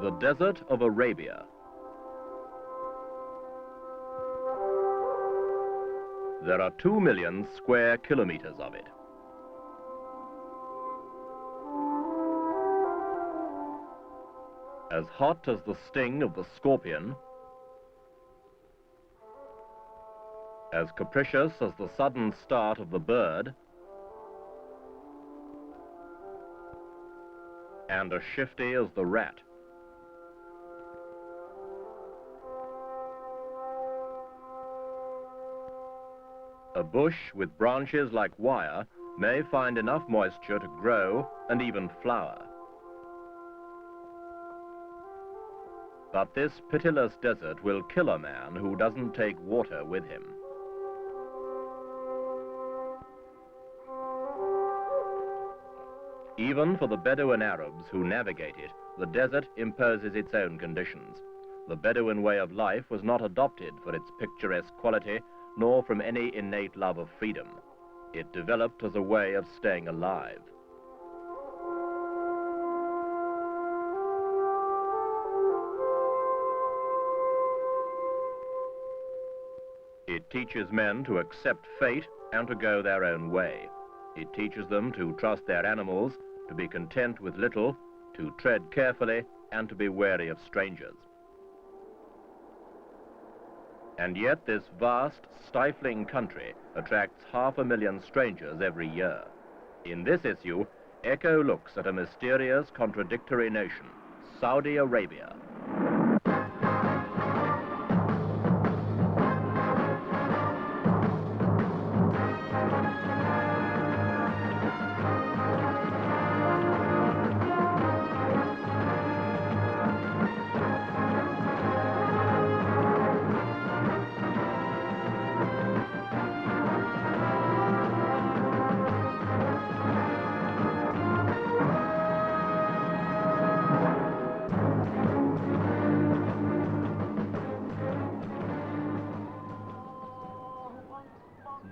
The Desert of Arabia. There are 2 million square kilometers of it. As hot as the sting of the scorpion, as capricious as the sudden start of the bird, and as shifty as the rat. A bush with branches like wire may find enough moisture to grow and even flower. But this pitiless desert will kill a man who doesn't take water with him. Even for the Bedouin Arabs who navigate it, the desert imposes its own conditions. The Bedouin way of life was not adopted for its picturesque quality, nor from any innate love of freedom. It developed as a way of staying alive. It teaches men to accept fate and to go their own way. It teaches them to trust their animals, to be content with little, to tread carefully, and to be wary of strangers. And yet this vast, stifling country attracts 500,000 strangers every year. In this issue, Echo looks at a mysterious, contradictory nation, Saudi Arabia.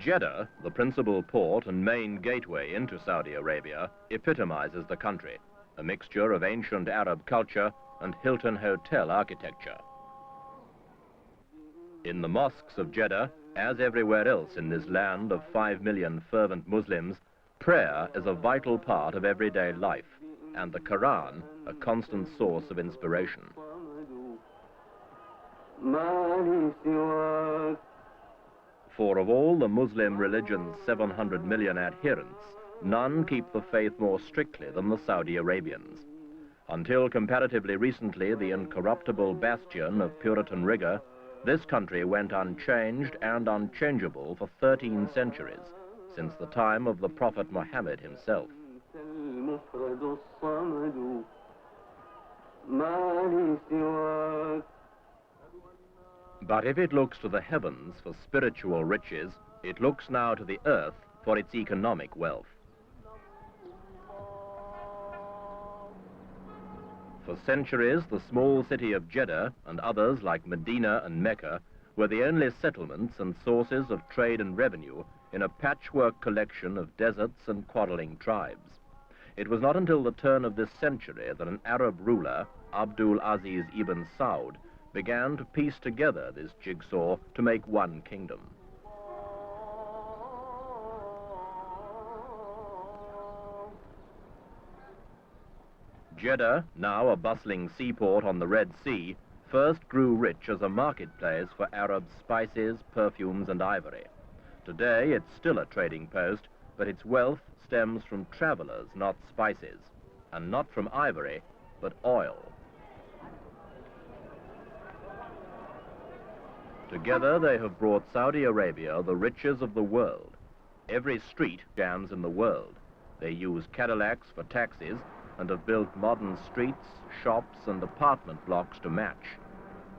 Jeddah, the principal port and main gateway into Saudi Arabia, epitomizes the country, a mixture of ancient Arab culture and Hilton Hotel architecture. In the mosques of Jeddah, as everywhere else in this land of 5 million fervent Muslims, prayer is a vital part of everyday life, and the Quran a constant source of inspiration. For of all the Muslim religion's 700 million adherents, none keep the faith more strictly than the Saudi Arabians. Until comparatively recently the incorruptible bastion of Puritan rigor, this country went unchanged and unchangeable for 13 centuries, since the time of the Prophet Muhammad himself. But if it looks to the heavens for spiritual riches, it looks now to the earth for its economic wealth. For centuries, the small city of Jeddah and others like Medina and Mecca were the only settlements and sources of trade and revenue in a patchwork collection of deserts and quarreling tribes. It was not until the turn of this century that an Arab ruler, Abdul Aziz ibn Saud, began to piece together this jigsaw to make one kingdom. Jeddah, now a bustling seaport on the Red Sea, first grew rich as a marketplace for Arab spices, perfumes, and ivory. Today, it's still a trading post, but its wealth stems from travelers, not spices, and not from ivory, but oil. Together, they have brought Saudi Arabia the riches of the world. Every street jams in the world. They use Cadillacs for taxis and have built modern streets, shops, and apartment blocks to match.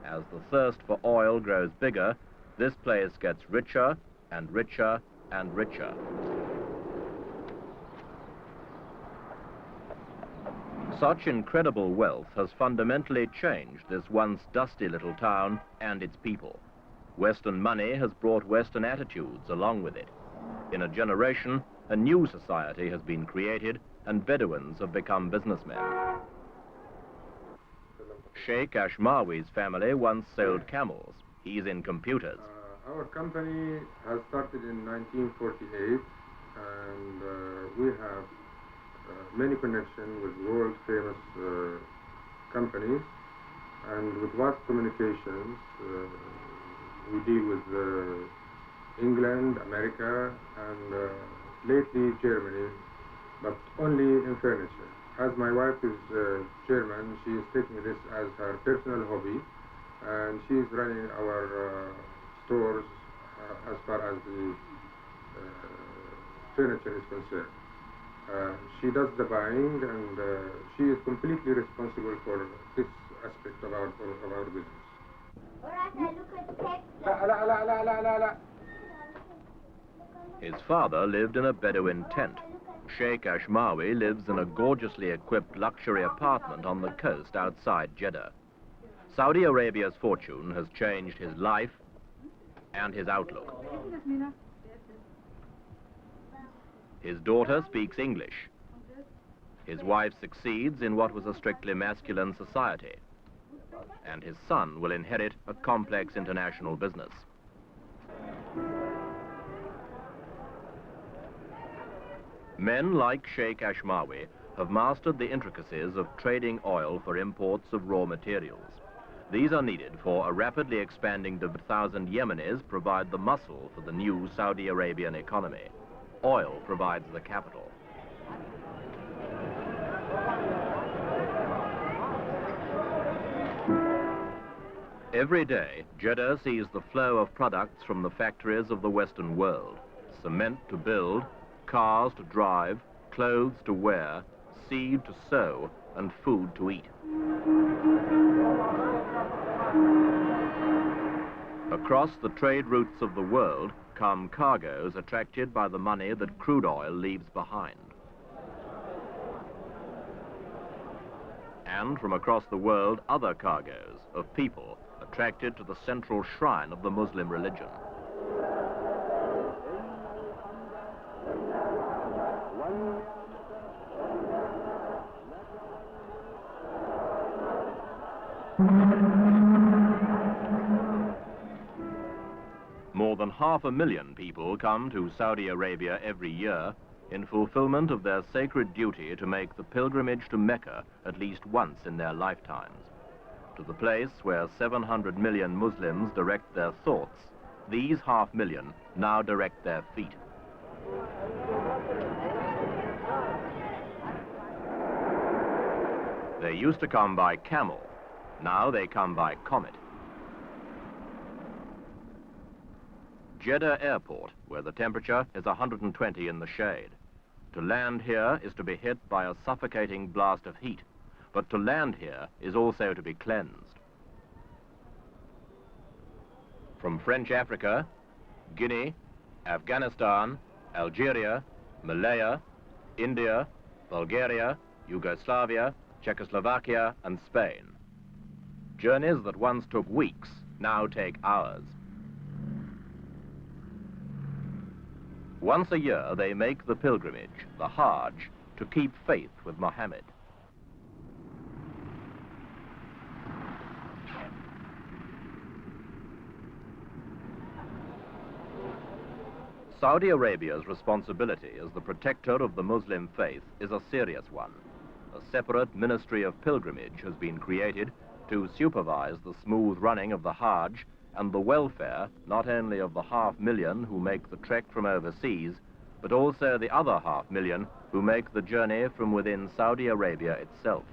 As the thirst for oil grows bigger, this place gets richer and richer and richer. Such incredible wealth has fundamentally changed this once dusty little town and its people. Western money has brought Western attitudes along with it. In a generation, a new society has been created and Bedouins have become businessmen. Sheikh Ashmawi's family once sold camels. He's in computers. Our company has started in 1948, and we have many connections with world-famous companies, and with vast communications. We deal with England, America, and lately Germany, but only in furniture. As my wife is German, she is taking this as her personal hobby, and she is running our stores as far as the furniture is concerned. She does the buying, and she is completely responsible for this aspect of our business. His father lived in a Bedouin tent. Sheikh Ashmawi lives in a gorgeously equipped luxury apartment on the coast outside Jeddah. Saudi Arabia's fortune has changed his life and his outlook. His daughter speaks English. His wife succeeds in what was a strictly masculine society. And his son will inherit a complex international business. Men like Sheikh Ashmawi have mastered the intricacies of trading oil for imports of raw materials. These are needed for a rapidly expanding 1,000 Yemenis provide the muscle for the new Saudi Arabian economy. Oil provides the capital. Every day, Jeddah sees the flow of products from the factories of the Western world. Cement to build, cars to drive, clothes to wear, seed to sow, and food to eat. Across the trade routes of the world come cargoes attracted by the money that crude oil leaves behind. And from across the world, other cargoes of people attracted to the central shrine of the Muslim religion. More than 500,000 people come to Saudi Arabia every year in fulfillment of their sacred duty to make the pilgrimage to Mecca at least once in their lifetimes. To the place where 700 million Muslims direct their thoughts, these 500,000 now direct their feet. They used to come by camel, now they come by comet. Jeddah Airport, where the temperature is 120 in the shade. To land here is to be hit by a suffocating blast of heat, but to land here is also to be cleansed. From French Africa, Guinea, Afghanistan, Algeria, Malaya, India, Bulgaria, Yugoslavia, Czechoslovakia, and Spain. Journeys that once took weeks now take hours. Once a year they make the pilgrimage, the Hajj, to keep faith with Muhammad. Saudi Arabia's responsibility as the protector of the Muslim faith is a serious one. A separate ministry of pilgrimage has been created to supervise the smooth running of the Hajj and the welfare not only of the 500,000 who make the trek from overseas, but also the other 500,000 who make the journey from within Saudi Arabia itself.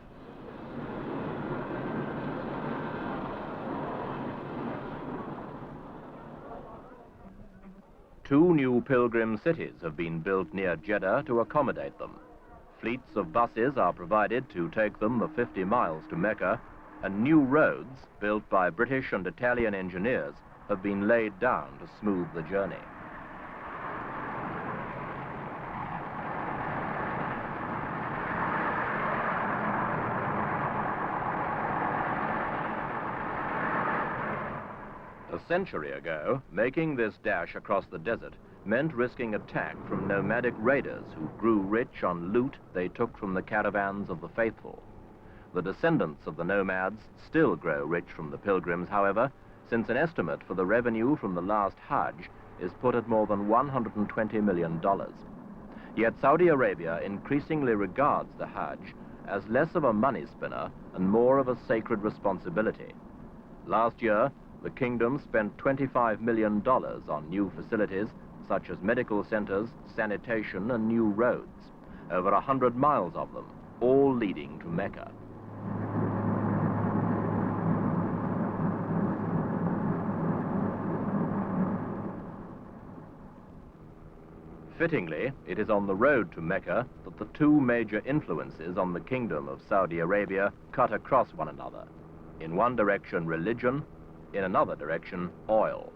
Two new pilgrim cities have been built near Jeddah to accommodate them. Fleets of buses are provided to take them the 50 miles to Mecca, and new roads, built by British and Italian engineers, have been laid down to smooth the journey. A century ago, making this dash across the desert meant risking attack from nomadic raiders who grew rich on loot they took from the caravans of the faithful. The descendants of the nomads still grow rich from the pilgrims, however, since an estimate for the revenue from the last Hajj is put at more than $120 million. Yet Saudi Arabia increasingly regards the Hajj as less of a money spinner and more of a sacred responsibility. Last year, the kingdom spent $25 million on new facilities such as medical centers, sanitation, and new roads, over 100 miles of them, all leading to Mecca. Fittingly, it is on the road to Mecca that the two major influences on the kingdom of Saudi Arabia cut across one another. In one direction, religion, in another direction, oil.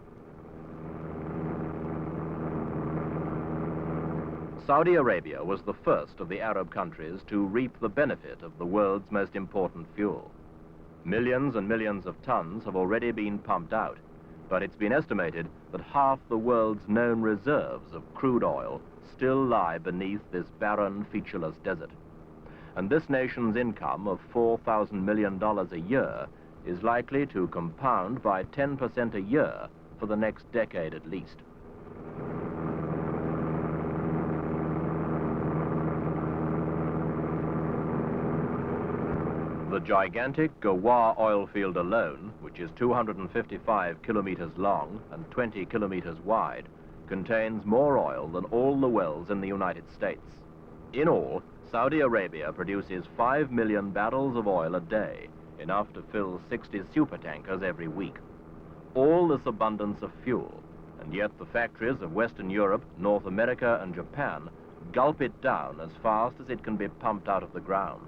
Saudi Arabia was the first of the Arab countries to reap the benefit of the world's most important fuel. Millions and millions of tons have already been pumped out, but it's been estimated that half the world's known reserves of crude oil still lie beneath this barren, featureless desert. And this nation's income of $4,000 million a year is likely to compound by 10% a year for the next decade at least. The gigantic Ghawar oil field alone, which is 255 kilometers long and 20 kilometers wide, contains more oil than all the wells in the United States. In all, Saudi Arabia produces 5 million barrels of oil a day, enough to fill 60 supertankers every week. All this abundance of fuel, and yet the factories of Western Europe, North America, and Japan gulp it down as fast as it can be pumped out of the ground.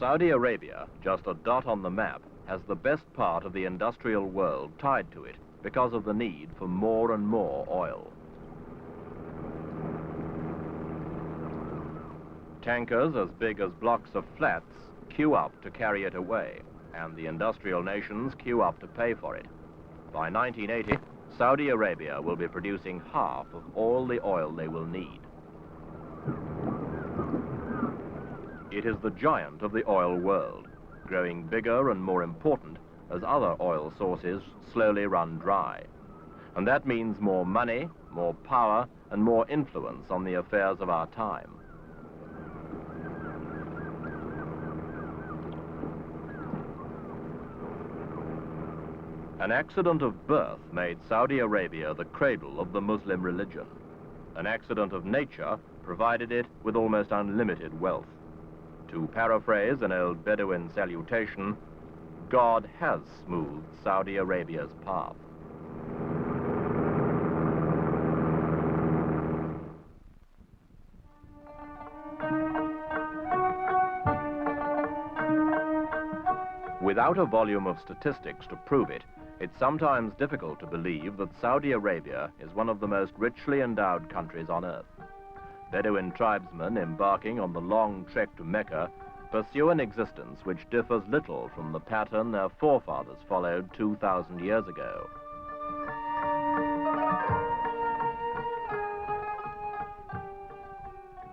Saudi Arabia, just a dot on the map, has the best part of the industrial world tied to it because of the need for more and more oil. Tankers as big as blocks of flats queue up to carry it away, and the industrial nations queue up to pay for it. By 1980, Saudi Arabia will be producing half of all the oil they will need. It is the giant of the oil world, growing bigger and more important as other oil sources slowly run dry. And that means more money, more power, and more influence on the affairs of our time. An accident of birth made Saudi Arabia the cradle of the Muslim religion. An accident of nature provided it with almost unlimited wealth. To paraphrase an old Bedouin salutation, God has smoothed Saudi Arabia's path. Without a volume of statistics to prove it, it's sometimes difficult to believe that Saudi Arabia is one of the most richly endowed countries on earth. Bedouin tribesmen embarking on the long trek to Mecca pursue an existence which differs little from the pattern their forefathers followed 2,000 years ago.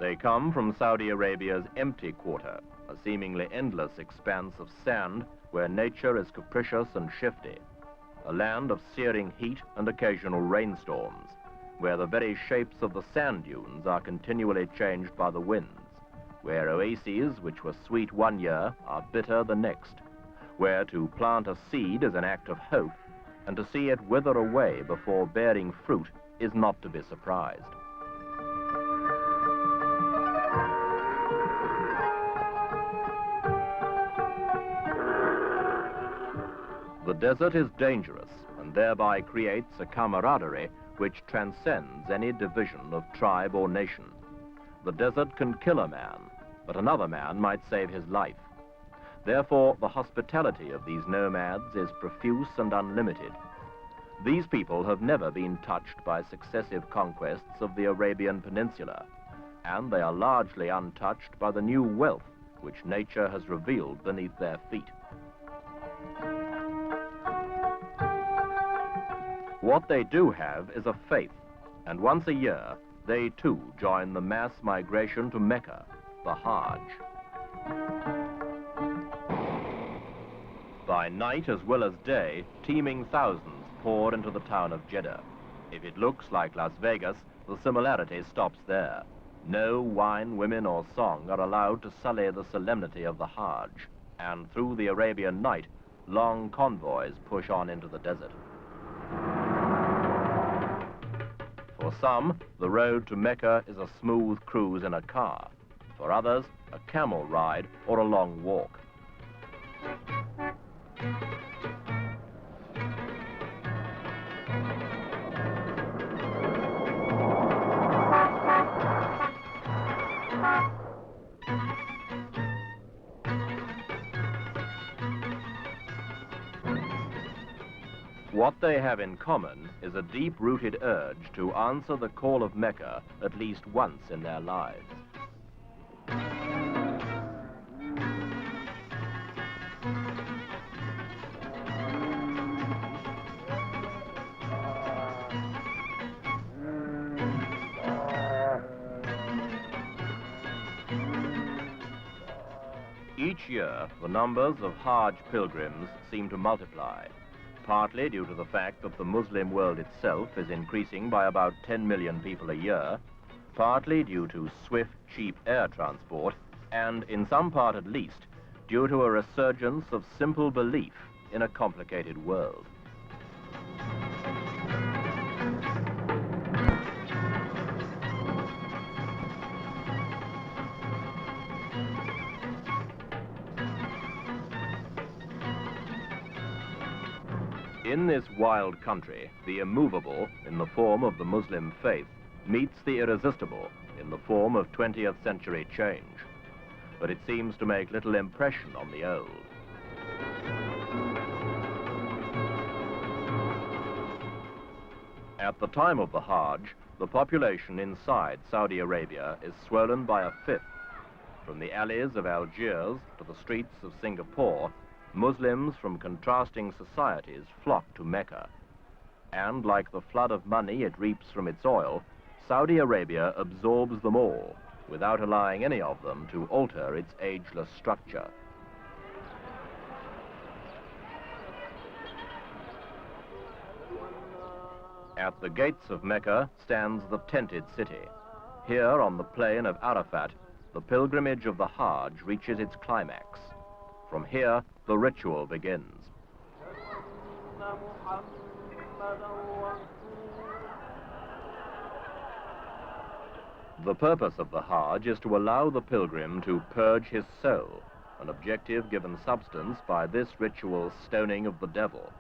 They come from Saudi Arabia's empty quarter, a seemingly endless expanse of sand where nature is capricious and shifty, a land of searing heat and occasional rainstorms, where the very shapes of the sand dunes are continually changed by the winds, where oases which were sweet one year are bitter the next, where to plant a seed is an act of hope, and to see it wither away before bearing fruit is not to be surprised. The desert is dangerous and thereby creates a camaraderie which transcends any division of tribe or nation. The desert can kill a man, but another man might save his life. Therefore, the hospitality of these nomads is profuse and unlimited. These people have never been touched by successive conquests of the Arabian Peninsula, and they are largely untouched by the new wealth which nature has revealed beneath their feet. What they do have is a faith, and once a year, they too join the mass migration to Mecca, the Hajj. By night as well as day, teeming thousands pour into the town of Jeddah. If it looks like Las Vegas, the similarity stops there. No wine, women, or song are allowed to sully the solemnity of the Hajj, and through the Arabian night, long convoys push on into the desert. For some, the road to Mecca is a smooth cruise in a car. For others, a camel ride or a long walk. What they have in common is a deep-rooted urge to answer the call of Mecca at least once in their lives. Each year, the numbers of Hajj pilgrims seem to multiply, partly due to the fact that the Muslim world itself is increasing by about 10 million people a year, partly due to swift, cheap air transport, and in some part at least, due to a resurgence of simple belief in a complicated world. In this wild country, the immovable, in the form of the Muslim faith, meets the irresistible, in the form of 20th century change. But it seems to make little impression on the old. At the time of the Hajj, the population inside Saudi Arabia is swollen by a fifth. From the alleys of Algiers to the streets of Singapore, Muslims from contrasting societies flock to Mecca. And like the flood of money it reaps from its oil, Saudi Arabia absorbs them all, without allowing any of them to alter its ageless structure. At the gates of Mecca stands the tented city. Here on the plain of Arafat, the pilgrimage of the Hajj reaches its climax. From here, the ritual begins. The purpose of the Hajj is to allow the pilgrim to purge his soul, an objective given substance by this ritual's stoning of the devil.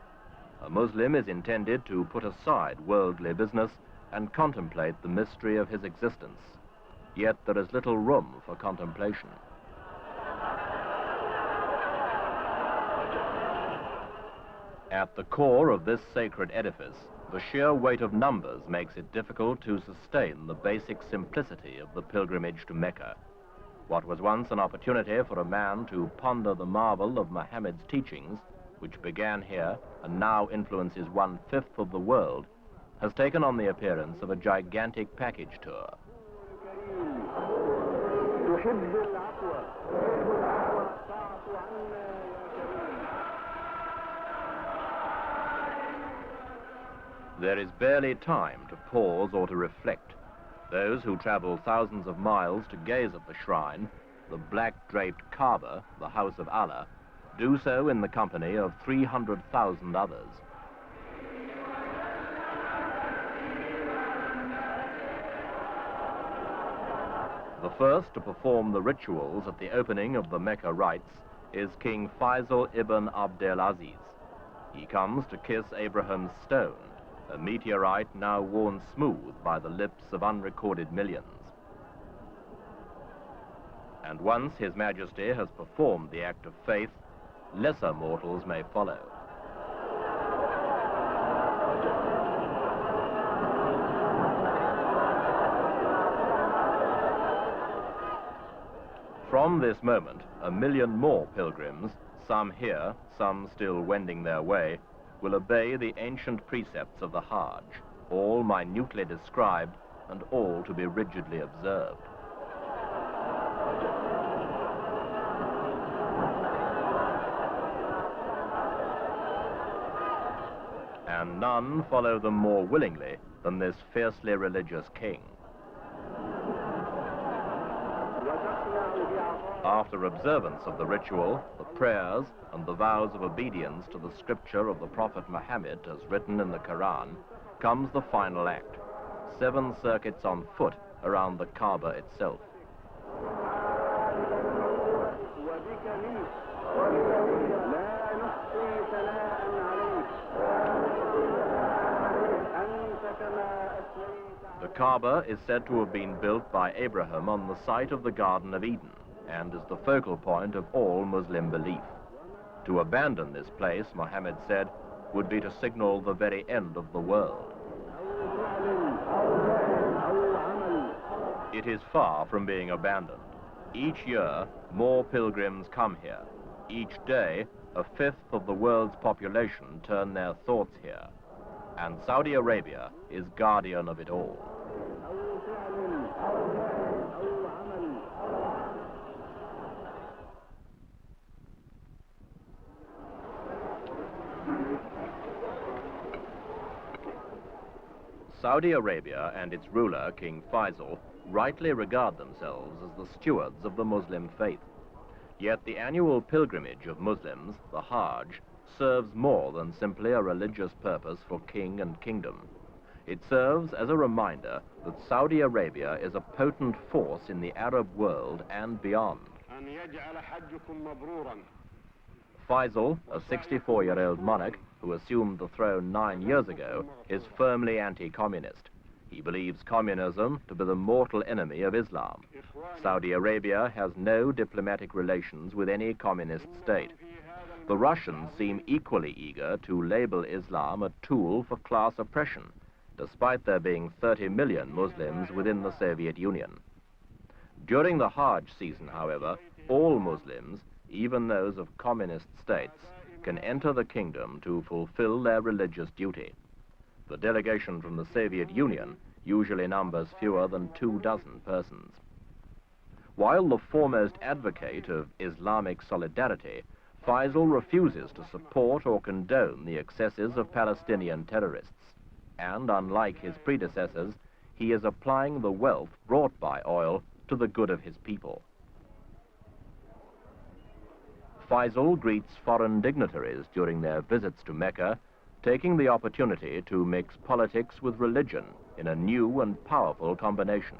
A Muslim is intended to put aside worldly business and contemplate the mystery of his existence. Yet there is little room for contemplation. At the core of this sacred edifice, the sheer weight of numbers makes it difficult to sustain the basic simplicity of the pilgrimage to Mecca. What was once an opportunity for a man to ponder the marvel of Muhammad's teachings, which began here and now influences 1/5 of the world, has taken on the appearance of a gigantic package tour. There is barely time to pause or to reflect. Those who travel thousands of miles to gaze at the shrine, the black-draped Kaaba, the house of Allah, do so in the company of 300,000 others. The first to perform the rituals at the opening of the Mecca rites is King Faisal ibn Abdelaziz. He comes to kiss Abraham's stone, a meteorite now worn smooth by the lips of unrecorded millions. And once His Majesty has performed the act of faith, lesser mortals may follow. From this moment, 1 million more pilgrims, some here, some still wending their way, will obey the ancient precepts of the Hajj, all minutely described and all to be rigidly observed. And none follow them more willingly than this fiercely religious king. After observance of the ritual, the prayers, and the vows of obedience to the scripture of the Prophet Muhammad as written in the Quran, comes the final act, 7 circuits on foot around the Kaaba itself. The Kaaba is said to have been built by Abraham on the site of the Garden of Eden, and is the focal point of all Muslim belief. To abandon this place, Muhammad said, would be to signal the very end of the world. It is far from being abandoned. Each year, more pilgrims come here. Each day, 1/5 of the world's population turn their thoughts here. And Saudi Arabia is guardian of it all. Saudi Arabia and its ruler, King Faisal, rightly regard themselves as the stewards of the Muslim faith. Yet the annual pilgrimage of Muslims, the Hajj, serves more than simply a religious purpose for king and kingdom. It serves as a reminder that Saudi Arabia is a potent force in the Arab world and beyond. Faisal, a 64-year-old monarch who assumed the throne 9 years ago, is firmly anti-communist. He believes communism to be the mortal enemy of Islam. Saudi Arabia has no diplomatic relations with any communist state. The Russians seem equally eager to label Islam a tool for class oppression, despite there being 30 million Muslims within the Soviet Union. During the Hajj season, however, all Muslims, even those of communist states, can enter the kingdom to fulfill their religious duty. The delegation from the Soviet Union usually numbers fewer than 24 persons. While the foremost advocate of Islamic solidarity, Faisal refuses to support or condone the excesses of Palestinian terrorists, and unlike his predecessors, he is applying the wealth brought by oil to the good of his people. Faisal greets foreign dignitaries during their visits to Mecca, taking the opportunity to mix politics with religion in a new and powerful combination.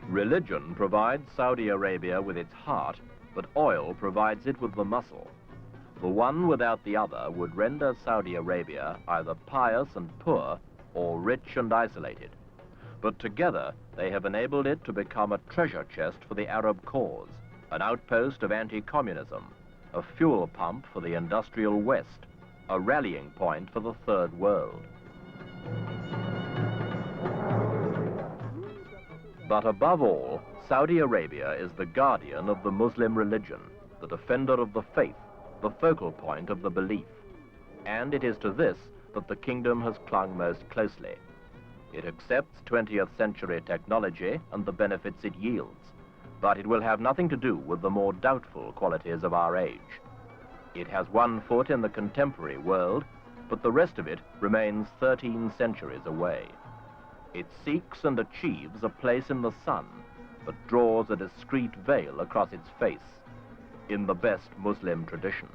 Religion provides Saudi Arabia with its heart, but oil provides it with the muscle. The one without the other would render Saudi Arabia either pious and poor or rich and isolated. But together, they have enabled it to become a treasure chest for the Arab cause, an outpost of anti-communism, a fuel pump for the industrial West, a rallying point for the Third World. But above all, Saudi Arabia is the guardian of the Muslim religion, the defender of the faith, the focal point of the belief. And it is to this that the kingdom has clung most closely. It accepts 20th century technology and the benefits it yields, but it will have nothing to do with the more doubtful qualities of our age. It has one foot in the contemporary world, but the rest of it remains 13 centuries away. It seeks and achieves a place in the sun, but draws a discreet veil across its face, in the best Muslim tradition.